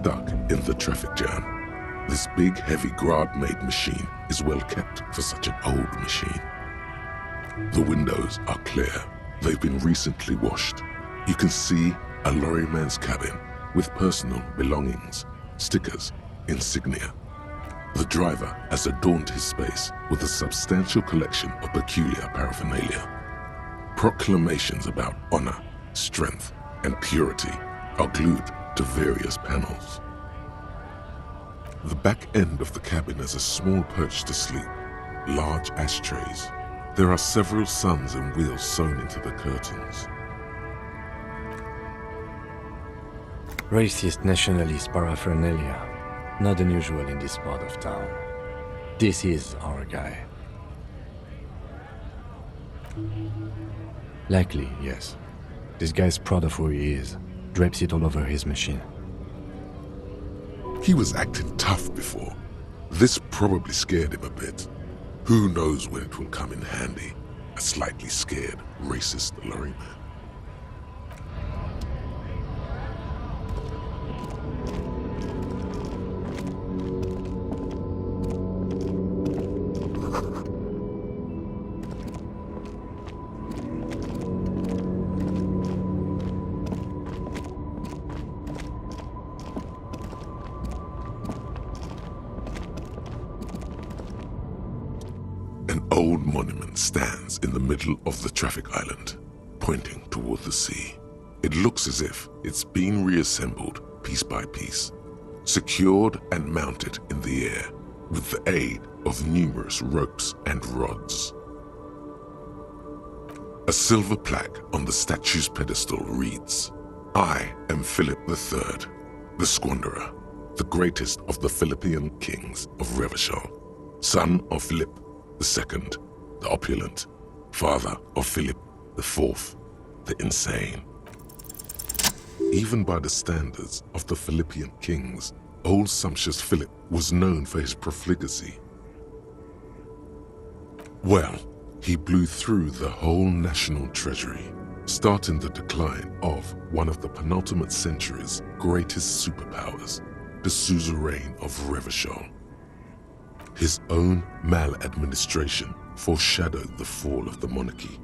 stuck in the traffic jam. This big, heavy Grad-made machine is well kept for such an old machine. The windows are clear. They've been recently washed. You can see a lorryman's cabin with personal belongings, stickers, insignia. The driver has adorned his space with a substantial collection of peculiar paraphernalia. Proclamations about honor, strength, and purity are glued to various panels. The back end of the cabin has a small perch to sleep, large ashtrays. There are several suns and wheels sewn into the curtains. Racist nationalist paraphernalia. Not unusual in this part of town. This is our guy. Likely, yes. This guy's proud of who he is. Drapes it all over his machine. He was acting tough before. This probably scared him a bit. Who knows when it will come in handy? A slightly scared, racist lorryman. An old monument stands in the middle of the traffic island, pointing toward the sea. It looks as if it's been reassembled piece by piece, secured and mounted in the air with the aid of numerous ropes and rods. A silver plaque on the statue's pedestal reads, "I am Philip III, the Squanderer, the greatest of the Philippian kings of Revachol, son of Philip II, the opulent, father of Philip IV, the insane." Even by the standards of the Philippian kings, old sumptuous Philip was known for his profligacy. Well, he blew through the whole national treasury, starting the decline of one of the penultimate century's greatest superpowers, the suzerain of Revachol. His own maladministration foreshadowed the fall of the monarchy.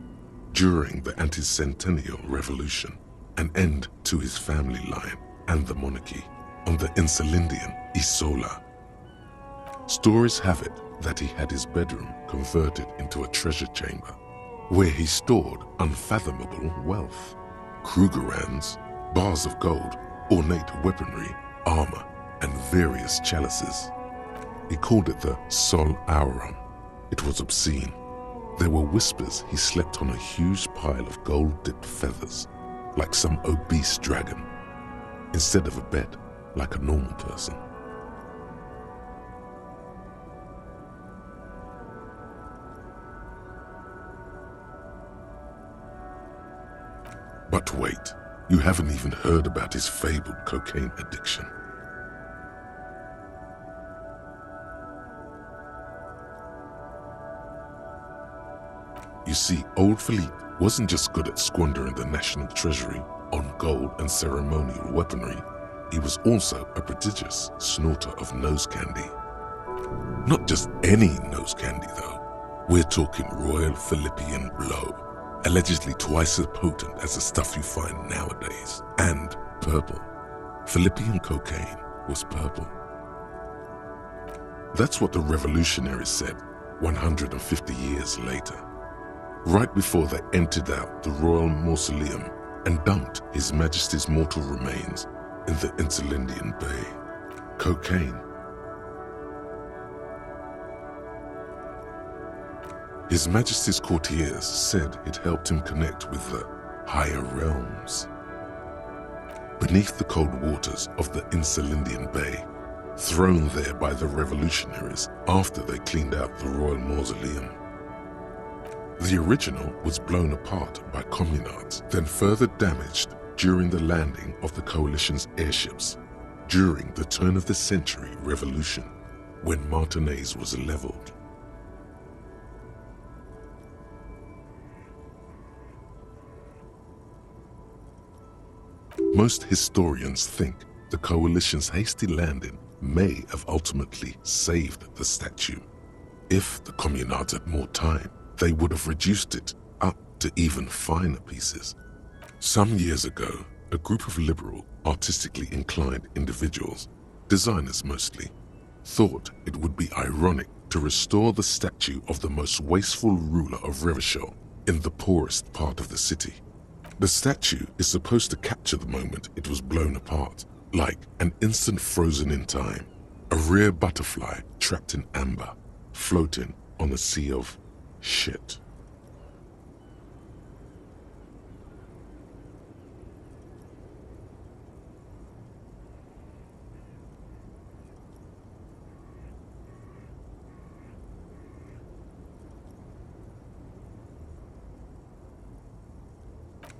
During the anti-centennial revolution, an end to his family line and the monarchy on the Insulindian Isola. Stories have it that he had his bedroom converted into a treasure chamber, where he stored unfathomable wealth, Krugerrands, bars of gold, ornate weaponry, armor, and various chalices. He called it the Sol Aurum. It was obscene. There were whispers he slept on a huge pile of gold-dipped feathers, like some obese dragon, instead of a bed, like a normal person. But wait, you haven't even heard about his fabled cocaine addiction. You see, old Philippe wasn't just good at squandering the national treasury on gold and ceremonial weaponry, he was also a prodigious snorter of nose candy. Not just any nose candy though. We're talking Royal Philippian Blow, allegedly twice as potent as the stuff you find nowadays, and purple. Philippian cocaine was purple. That's what the revolutionaries said 150 years later, right before they emptied out the royal mausoleum and dumped His Majesty's mortal remains in the Insulindian Bay. Cocaine. His Majesty's courtiers said it helped him connect with the higher realms. Beneath the cold waters of the Insulindian Bay, thrown there by the revolutionaries after they cleaned out the royal mausoleum. The original was blown apart by communards, then further damaged during the landing of the coalition's airships during the turn-of-the-century revolution, when Martinez was leveled. Most historians think The coalition's hasty landing may have ultimately saved the statue. If the communards had more time, they would have reduced it up to even finer pieces. Some years ago, a group of liberal, artistically inclined individuals, designers mostly, thought it would be ironic to restore the statue of the most wasteful ruler of Revachol in the poorest part of the city. The statue is supposed to capture the moment it was blown apart, like an instant frozen in time, a rare butterfly trapped in amber, floating on a sea of shit.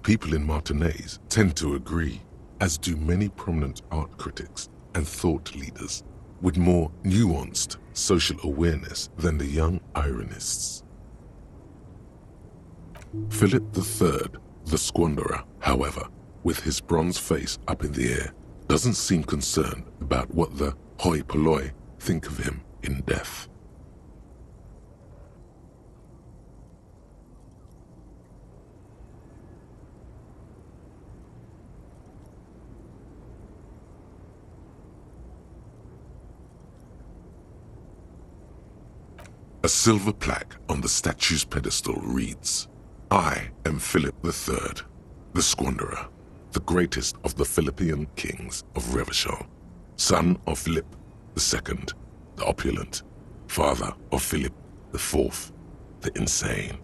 People in Martinaise tend to agree, as do many prominent art critics and thought leaders with more nuanced social awareness than the young ironists. Philip III, the Squanderer, however, with his bronze face up in the air, doesn't seem concerned about what the hoi polloi think of him in death. A silver plaque on the statue's pedestal reads, "I am Philip III, the Squanderer, the greatest of the Philippian kings of Revachol, son of Philip II, the opulent, father of Philip IV, the insane."